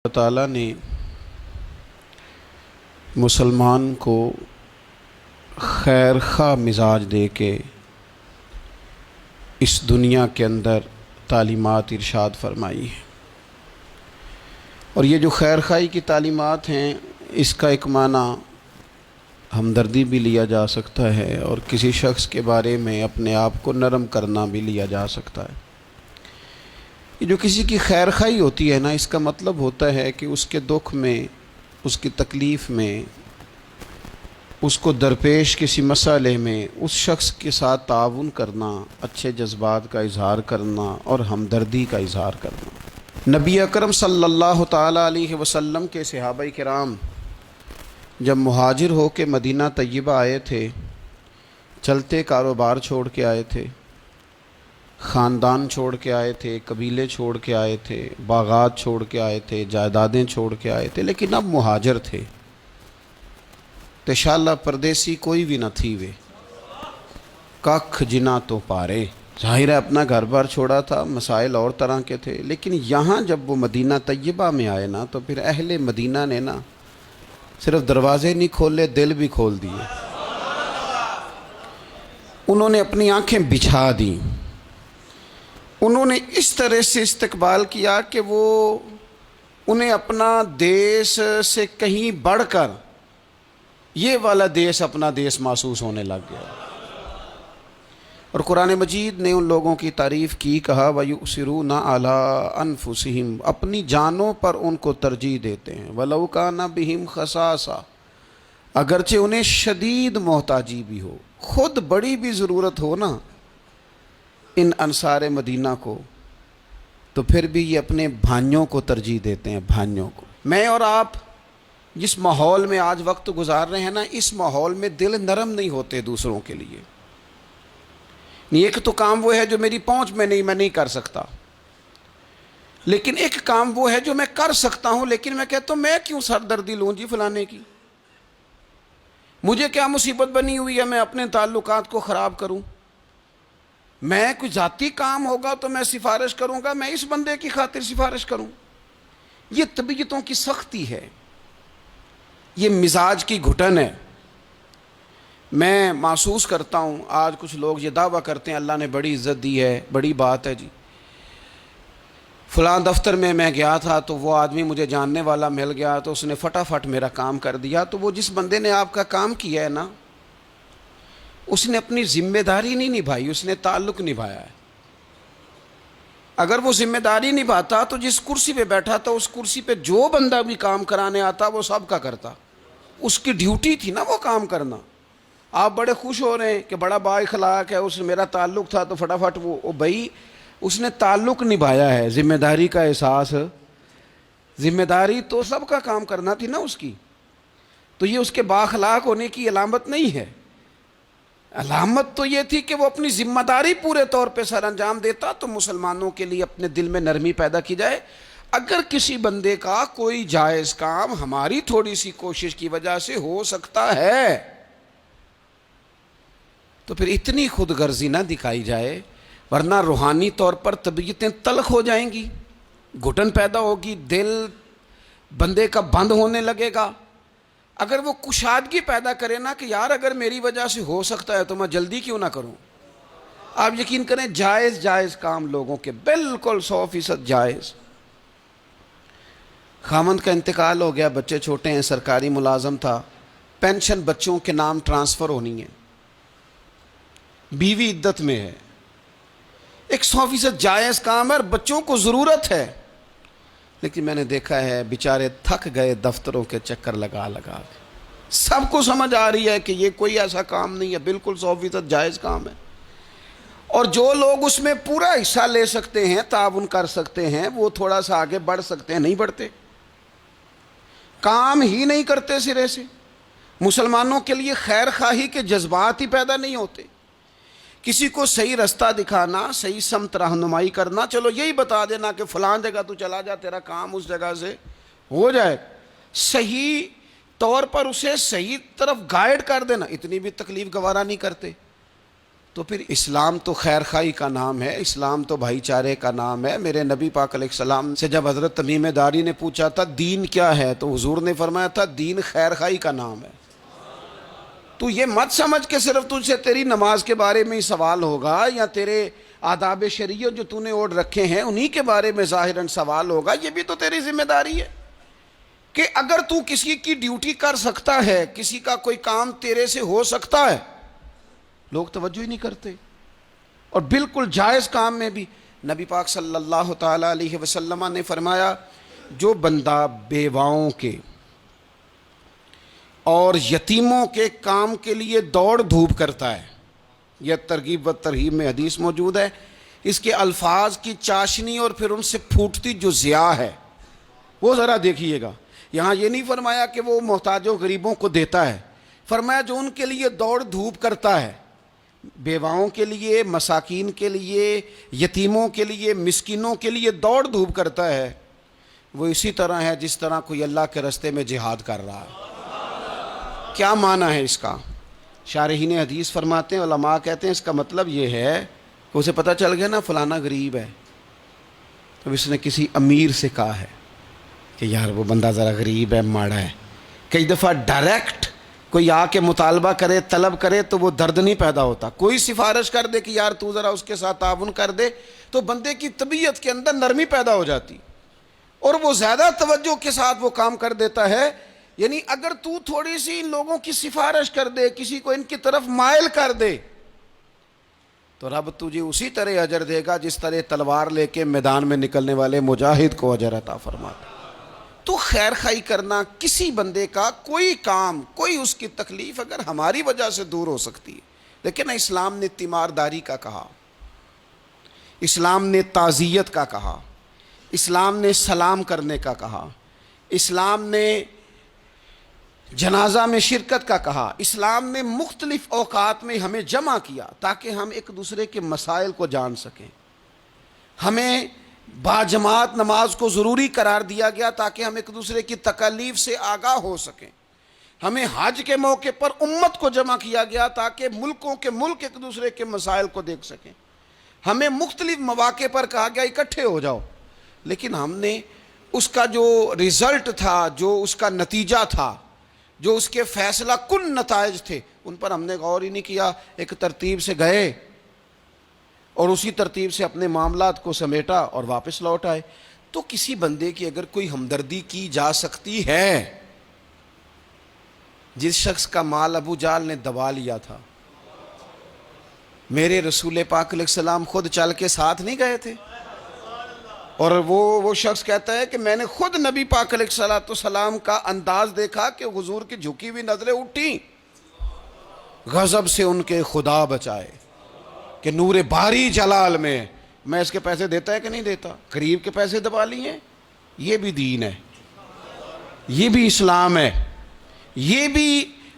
تعالیٰ نے مسلمان کو خیر خواہ مزاج دے کے اس دنیا کے اندر تعلیمات ارشاد فرمائی ہیں، اور یہ جو خیر خواہی کی تعلیمات ہیں اس کا ایک معنی ہمدردی بھی لیا جا سکتا ہے، اور کسی شخص کے بارے میں اپنے آپ کو نرم کرنا بھی لیا جا سکتا ہے۔ یہ جو کسی کی خیر خواہی ہوتی ہے نا، اس کا مطلب ہوتا ہے کہ اس کے دکھ میں، اس کی تکلیف میں، اس کو درپیش کسی مسئلے میں اس شخص کے ساتھ تعاون کرنا، اچھے جذبات کا اظہار کرنا اور ہمدردی کا اظہار کرنا۔ نبی اکرم صلی اللہ تعالیٰ علیہ وسلم کے صحابہ کرام جب مہاجر ہو کے مدینہ طیبہ آئے تھے، چلتے کاروبار چھوڑ کے آئے تھے، خاندان چھوڑ کے آئے تھے، قبیلے چھوڑ کے آئے تھے، باغات چھوڑ کے آئے تھے، جائیدادیں چھوڑ کے آئے تھے، لیکن اب مہاجر تھے۔ تشالہ پردیسی کوئی بھی نہ تھی وے، ککھ جنا تو پارے۔ ظاہر ہے اپنا گھر بار چھوڑا تھا، مسائل اور طرح کے تھے، لیکن یہاں جب وہ مدینہ طیبہ میں آئے نا تو پھر اہل مدینہ نے نا صرف دروازے نہیں کھولے، دل بھی کھول دیے۔ انہوں نے اپنی آنکھیں بچھا دیں، انہوں نے اس طرح سے استقبال کیا کہ وہ انہیں اپنا دیس سے کہیں بڑھ کر یہ والا دیس اپنا دیس محسوس ہونے لگ گیا۔ اور قرآن مجید نے ان لوگوں کی تعریف کی، کہا وَيُؤْثِرُونَ عَلَىٰ أَنفُسِهِمْ، اپنی جانوں پر ان کو ترجیح دیتے ہیں، وَلَوْ كَانَ بِهِمْ خَصَاصَةٌ، اگرچہ انہیں شدید محتاجی بھی ہو، خود بڑی بھی ضرورت ہو نا ان انصار مدینہ کو، تو پھر بھی یہ اپنے بھائیوں کو ترجیح دیتے ہیں، بھائیوں کو۔ میں اور آپ جس ماحول میں آج وقت گزار رہے ہیں نا، اس ماحول میں دل نرم نہیں ہوتے دوسروں کے لیے۔ ایک تو کام وہ ہے جو میری پہنچ میں نہیں، میں نہیں کر سکتا، لیکن ایک کام وہ ہے جو میں کر سکتا ہوں، لیکن میں کہتا ہوں میں کیوں سردردی لوں جی فلانے کی، مجھے کیا مصیبت بنی ہوئی ہے میں اپنے تعلقات کو خراب کروں؟ میں کوئی ذاتی کام ہوگا تو میں سفارش کروں گا، میں اس بندے کی خاطر سفارش کروں؟ یہ طبیعتوں کی سختی ہے، یہ مزاج کی گھٹن ہے۔ میں محسوس کرتا ہوں آج کچھ لوگ یہ دعویٰ کرتے ہیں اللہ نے بڑی عزت دی ہے، بڑی بات ہے جی، فلاں دفتر میں گیا تھا تو وہ آدمی مجھے جاننے والا مل گیا تو اس نے فٹافٹ میرا کام کر دیا۔ تو وہ جس بندے نے آپ کا کام کیا ہے نا، اس نے اپنی ذمہ داری نہیں نبھائی، اس نے تعلق نبھایا ہے۔ اگر وہ ذمہ داری نبھاتا تو جس کرسی پہ بیٹھا تھا اس کرسی پہ جو بندہ بھی کام کرانے آتا وہ سب کا کرتا، اس کی ڈیوٹی تھی نا وہ کام کرنا۔ آپ بڑے خوش ہو رہے ہیں کہ بڑا با اخلاق ہے، اس سے میرا تعلق تھا تو فٹافٹ وہ بھائی اس نے تعلق نبھایا ہے، ذمہ داری کا احساس، ذمہ داری تو سب کا کام کرنا تھی نا اس کی۔ تو یہ اس کے با اخلاق ہونے کی علامت نہیں ہے، علامت تو یہ تھی کہ وہ اپنی ذمہ داری پورے طور پہ سر انجام دیتا۔ تو مسلمانوں کے لیے اپنے دل میں نرمی پیدا کی جائے، اگر کسی بندے کا کوئی جائز کام ہماری تھوڑی سی کوشش کی وجہ سے ہو سکتا ہے تو پھر اتنی خود غرضی نہ دکھائی جائے، ورنہ روحانی طور پر طبیعتیں تلخ ہو جائیں گی، گھٹن پیدا ہوگی، دل بندے کا بند ہونے لگے گا۔ اگر وہ کشادگی پیدا کرے نا کہ یار اگر میری وجہ سے ہو سکتا ہے تو میں جلدی کیوں نہ کروں۔ آپ یقین کریں جائز کام لوگوں کے بالکل 100% جائز۔ خاوند کا انتقال ہو گیا، بچے چھوٹے ہیں، سرکاری ملازم تھا، پینشن بچوں کے نام ٹرانسفر ہونی ہے، بیوی عدت میں ہے، ایک 100% جائز کام ہے اور بچوں کو ضرورت ہے، لیکن میں نے دیکھا ہے بیچارے تھک گئے دفتروں کے چکر لگا لگا کے۔ سب کو سمجھ آ رہی ہے کہ یہ کوئی ایسا کام نہیں ہے، بالکل 100% جائز کام ہے، اور جو لوگ اس میں پورا حصہ لے سکتے ہیں، تعاون کر سکتے ہیں، وہ تھوڑا سا آگے بڑھ سکتے ہیں، نہیں بڑھتے، کام ہی نہیں کرتے سرے سے۔ مسلمانوں کے لیے خیر خواہی کے جذبات ہی پیدا نہیں ہوتے، کسی کو صحیح رستہ دکھانا، صحیح سمت رہنمائی کرنا، چلو یہی بتا دینا کہ فلاں جگہ تو چلا جا، تیرا کام اس جگہ سے ہو جائے، صحیح طور پر اسے صحیح طرف گائیڈ کر دینا، اتنی بھی تکلیف گوارا نہیں کرتے۔ تو پھر اسلام تو خیر خواہی کا نام ہے، اسلام تو بھائی چارے کا نام ہے۔ میرے نبی پاک علیہ السلام سے جب حضرت تمیم داری نے پوچھا تھا دین کیا ہے، تو حضور نے فرمایا تھا دین خیر خواہی کا نام ہے۔ تو یہ مت سمجھ کہ صرف تجھ سے تیری نماز کے بارے میں ہی سوال ہوگا، یا تیرے آداب شریعت جو تو نے اوڑھ رکھے ہیں انہی کے بارے میں ظاہراً سوال ہوگا۔ یہ بھی تو تیری ذمہ داری ہے کہ اگر تو کسی کی ڈیوٹی کر سکتا ہے، کسی کا کوئی کام تیرے سے ہو سکتا ہے، لوگ توجہ ہی نہیں کرتے۔ اور بالکل جائز کام میں بھی نبی پاک صلی اللہ تعالی علیہ وسلم نے فرمایا جو بندہ بیواؤں کے اور یتیموں کے کام کے لیے دوڑ دھوپ کرتا ہے، یہ ترغیب و ترہیب میں حدیث موجود ہے، اس کے الفاظ کی چاشنی اور پھر ان سے پھوٹتی جو ضیاء ہے وہ ذرا دیکھیے گا۔ یہاں یہ نہیں فرمایا کہ وہ محتاجوں غریبوں کو دیتا ہے، فرمایا جو ان کے لیے دوڑ دھوپ کرتا ہے، بیواؤں کے لیے، مساکین کے لیے، یتیموں کے لیے، مسکینوں کے لیے دوڑ دھوپ کرتا ہے، وہ اسی طرح ہے جس طرح کوئی اللہ کے راستے میں جہاد کر رہا ہے۔ کیا معنی ہے اس کا؟ شارحین حدیث فرماتے ہیں، علماء کہتے ہیں اس کا مطلب یہ ہے کہ اسے پتہ چل گیا نا فلانا غریب ہے، تو اس نے کسی امیر سے کہا ہے کہ یار وہ بندہ ذرا غریب ہے، ماڑا ہے۔ کئی دفعہ ڈائریکٹ کوئی آ کے مطالبہ کرے، طلب کرے تو وہ درد نہیں پیدا ہوتا، کوئی سفارش کر دے کہ یار تو ذرا اس کے ساتھ تعاون کر دے، تو بندے کی طبیعت کے اندر نرمی پیدا ہو جاتی اور وہ زیادہ توجہ کے ساتھ وہ کام کر دیتا ہے۔ یعنی اگر تو تھوڑی سی ان لوگوں کی سفارش کر دے، کسی کو ان کی طرف مائل کر دے، تو رب تجھے اسی طرح اجر دے گا جس طرح تلوار لے کے میدان میں نکلنے والے مجاہد کو اجر عطا فرماتا۔ تو خیر خواہی کرنا، کسی بندے کا کوئی کام، کوئی اس کی تکلیف اگر ہماری وجہ سے دور ہو سکتی ہے، لیکن اسلام نے تیمارداری کا کہا، اسلام نے تعزیت کا کہا، اسلام نے سلام کرنے کا کہا، اسلام نے جنازہ میں شرکت کا کہا، اسلام نے مختلف اوقات میں ہمیں جمع کیا تاکہ ہم ایک دوسرے کے مسائل کو جان سکیں۔ ہمیں باجماعت نماز کو ضروری قرار دیا گیا تاکہ ہم ایک دوسرے کی تکالیف سے آگاہ ہو سکیں۔ ہمیں حج کے موقع پر امت کو جمع کیا گیا تاکہ ملکوں کے ملک ایک دوسرے کے مسائل کو دیکھ سکیں۔ ہمیں مختلف مواقع پر کہا گیا اکٹھے ہو جاؤ، لیکن ہم نے اس کا جو رزلٹ تھا، جو اس کا نتیجہ تھا، جو اس کے فیصلہ کن نتائج تھے، ان پر ہم نے غور ہی نہیں کیا۔ ایک ترتیب سے گئے اور اسی ترتیب سے اپنے معاملات کو سمیٹا اور واپس لوٹ آئے۔ تو کسی بندے کی اگر کوئی ہمدردی کی جا سکتی ہے، جس شخص کا مال ابو جہل نے دبا لیا تھا، میرے رسول پاک علیہ السلام خود چل کے ساتھ نہیں گئے تھے، اور وہ شخص کہتا ہے کہ میں نے خود نبی پاک علیہ السلام کا انداز دیکھا کہ حضور کی جھکی ہوئی نظریں اٹھیں، غضب سے ان کے خدا بچائے کہ نور باری جلال میں اس کے پیسے دیتا ہے کہ نہیں دیتا، قریب کے پیسے دبا لیے۔ یہ بھی دین ہے، یہ بھی اسلام ہے، یہ بھی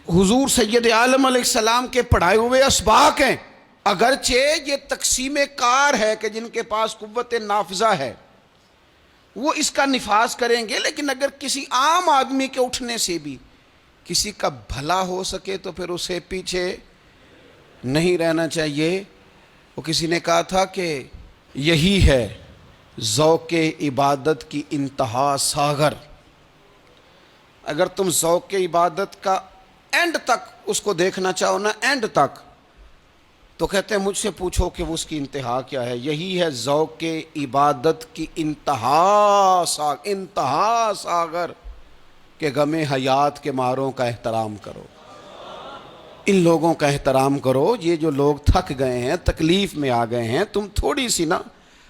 حضور سید عالم علیہ السلام کے پڑھائے ہوئے اسباق ہیں۔ اگرچہ یہ تقسیم کار ہے کہ جن کے پاس قوت نافذہ ہے وہ اس کا نفاذ کریں گے، لیکن اگر کسی عام آدمی کے اٹھنے سے بھی کسی کا بھلا ہو سکے تو پھر اسے پیچھے نہیں رہنا چاہیے۔ وہ کسی نے کہا تھا کہ یہی ہے ذوق عبادت کی انتہا ساغر۔ اگر تم ذوق عبادت کا اینڈ تک اس کو دیکھنا چاہو نا، اینڈ تک، تو کہتے ہیں مجھ سے پوچھو کہ وہ اس کی انتہا کیا ہے۔ یہی ہے ذوق عبادت کی انتہا ساغر کہ غم حیات کے ماروں کا احترام کرو۔ ان لوگوں کا احترام کرو، یہ جو لوگ تھک گئے ہیں، تکلیف میں آ گئے ہیں۔ تم تھوڑی سی نا،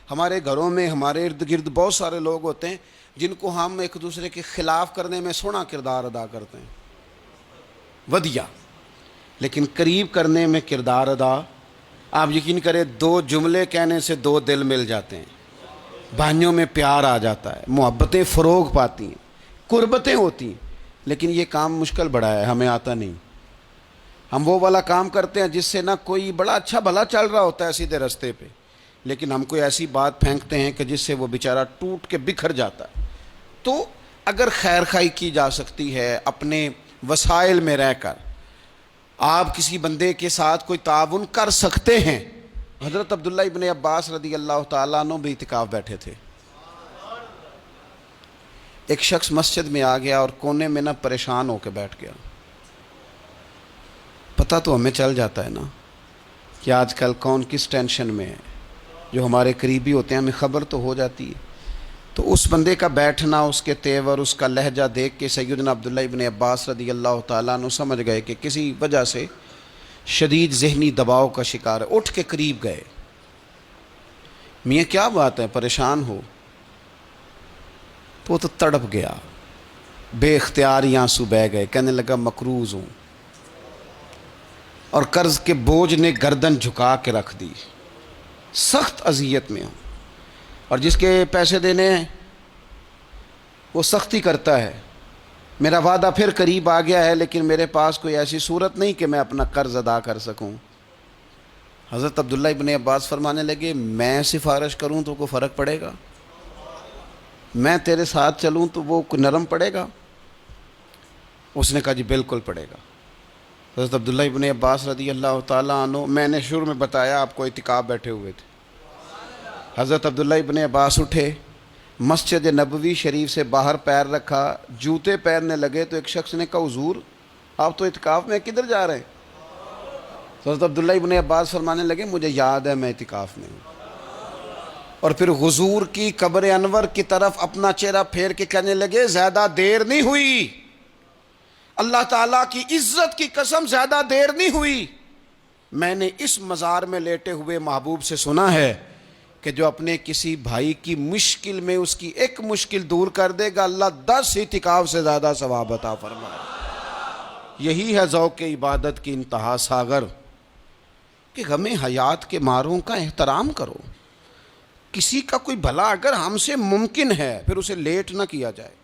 ہمارے گھروں میں ہمارے ارد گرد بہت سارے لوگ ہوتے ہیں جن کو ہم ایک دوسرے کے خلاف کرنے میں سونا کردار ادا کرتے ہیں، ودیا، لیکن قریب کرنے میں کردار ادا، آپ یقین کریں 2 جملے کہنے سے 2 دل مل جاتے ہیں، بھائیوں میں پیار آ جاتا ہے، محبتیں فروغ پاتی ہیں، قربتیں ہوتی ہیں۔ لیکن یہ کام مشکل بڑا ہے، ہمیں آتا نہیں۔ ہم وہ والا کام کرتے ہیں جس سے نہ کوئی بڑا اچھا بھلا چل رہا ہوتا ہے سیدھے رستے پہ، لیکن ہم کوئی ایسی بات پھینکتے ہیں کہ جس سے وہ بیچارہ ٹوٹ کے بکھر جاتا ہے۔ تو اگر خیر خواہی کی جا سکتی ہے اپنے وسائل میں رہ کر، آپ کسی بندے کے ساتھ کوئی تعاون کر سکتے ہیں. حضرت عبداللہ ابن عباس رضی اللہ تعالیٰ عنہ بھی اعتکاف بیٹھے تھے. ایک شخص مسجد میں آ گیا اور کونے میں نہ پریشان ہو کے بیٹھ گیا. پتہ تو ہمیں چل جاتا ہے نا کہ آج کل کون کس ٹینشن میں ہے. جو ہمارے قریبی ہوتے ہیں ہمیں خبر تو ہو جاتی ہے. تو اس بندے کا بیٹھنا، اس کے تیور، اس کا لہجہ دیکھ کے سیدنا عبداللہ ابن عباس رضی اللہ تعالیٰ عنہ سمجھ گئے کہ کسی وجہ سے شدید ذہنی دباؤ کا شکار ہے. اٹھ کے قریب گئے. میاں کیا بات ہے، پریشان ہو؟ تو وہ تو تڑپ گیا، بے اختیار ہی آنسو بہہ گئے. کہنے لگا مقروض ہوں اور قرض کے بوجھ نے گردن جھکا کے رکھ دی، سخت اذیت میں ہوں، اور جس کے پیسے دینے ہیں وہ سختی کرتا ہے. میرا وعدہ پھر قریب آ گیا ہے لیکن میرے پاس کوئی ایسی صورت نہیں کہ میں اپنا قرض ادا کر سکوں. حضرت عبداللہ ابن عباس فرمانے لگے میں سفارش کروں تو کوئی فرق پڑے گا؟ میں تیرے ساتھ چلوں تو وہ نرم پڑے گا؟ اس نے کہا جی بالکل پڑے گا. حضرت عبداللہ ابن عباس رضی اللہ تعالیٰ عنہ، میں نے شروع میں بتایا آپ کو اعتکاف بیٹھے ہوئے تھے. حضرت عبداللہ ابن عباس اٹھے، مسجد نبوی شریف سے باہر پیر رکھا، جوتے پہننے لگے تو ایک شخص نے کہا حضور آپ تو اعتکاف میں کدھر جا رہے ہیں؟ تو حضرت عبداللہ ابن عباس فرمانے لگے مجھے یاد ہے میں اعتکاف میں ہوں. اور پھر حضور کی قبر انور کی طرف اپنا چہرہ پھیر کے کہنے لگے زیادہ دیر نہیں ہوئی، اللہ تعالیٰ کی عزت کی قسم زیادہ دیر نہیں ہوئی. میں نے اس مزار میں لیٹے ہوئے محبوب سے سنا ہے کہ جو اپنے کسی بھائی کی مشکل میں اس کی ایک مشکل دور کر دے گا اللہ 10 اعتکاف سے زیادہ ثواب عطا فرمائے. یہی ہے ذوق عبادت کی انتہا ساغر کہ غم حیات کے ماروں کا احترام کرو. کسی کا کوئی بھلا اگر ہم سے ممکن ہے پھر اسے لیٹ نہ کیا جائے.